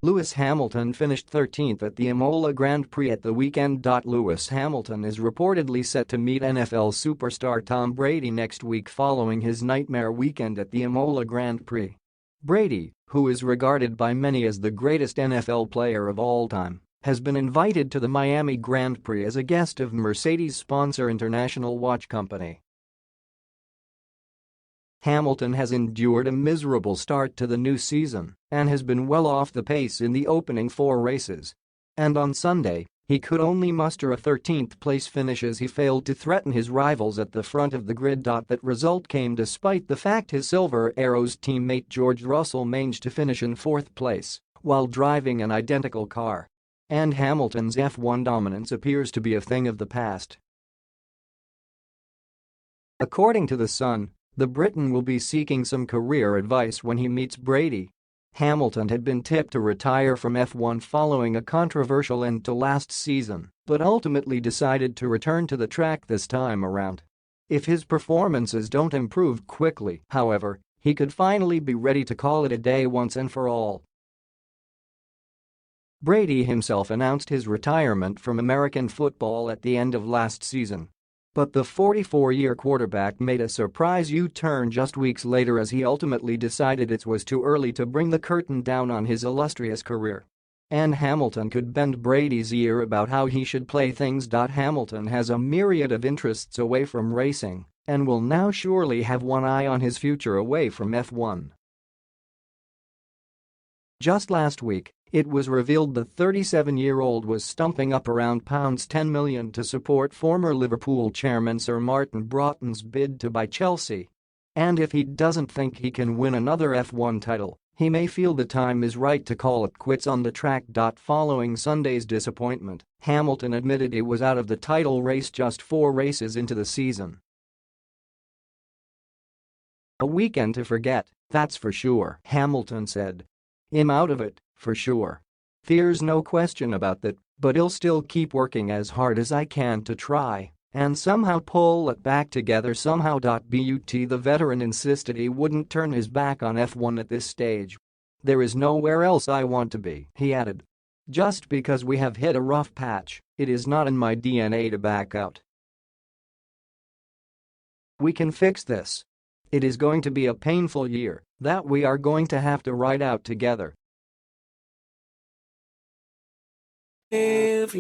Lewis Hamilton finished 13th at the Imola Grand Prix at the weekend. Lewis Hamilton is reportedly set to meet NFL superstar Tom Brady next week following his nightmare weekend at the Imola Grand Prix. Brady, who is regarded by many as the greatest NFL player of all time, has been invited to the Miami Grand Prix as a guest of Mercedes sponsor International Watch Company. Hamilton has endured a miserable start to the new season and has been well off the pace in the opening 4 races. And on Sunday, he could only muster a 13th place finish as he failed to threaten his rivals at the front of the grid. That result came despite the fact his Silver Arrows teammate George Russell managed to finish in 4th place while driving an identical car. And Hamilton's F1 dominance appears to be a thing of the past. According to The Sun, the Briton will be seeking some career advice when he meets Brady. Hamilton had been tipped to retire from F1 following a controversial end to last season, but ultimately decided to return to the track this time around. If his performances don't improve quickly, however, he could finally be ready to call it a day once and for all. Brady himself announced his retirement from American football at the end of last season. But the 44-year quarterback made a surprise U-turn just weeks later as he ultimately decided it was too early to bring the curtain down on his illustrious career. And Hamilton could bend Brady's ear about how he should play things. Hamilton has a myriad of interests away from racing and will now surely have one eye on his future away from F1. Just last week, it was revealed the 37-year-old was stumping up around £10 million to support former Liverpool chairman Sir Martin Broughton's bid to buy Chelsea. And if he doesn't think he can win another F1 title, he may feel the time is right to call it quits on the track. Following Sunday's disappointment, Hamilton admitted he was out of the title race just 4 races into the season. "A weekend to forget, that's for sure," Hamilton said. "I'm out of it, for sure. There's no question about that, but I'll still keep working as hard as I can to try and somehow pull it back together somehow." But the veteran insisted he wouldn't turn his back on F1 at this stage. "There is nowhere else I want to be," he added. "Just because we have hit a rough patch, it is not in my DNA to back out. We can fix this. It is going to be a painful year that we are going to have to ride out together." If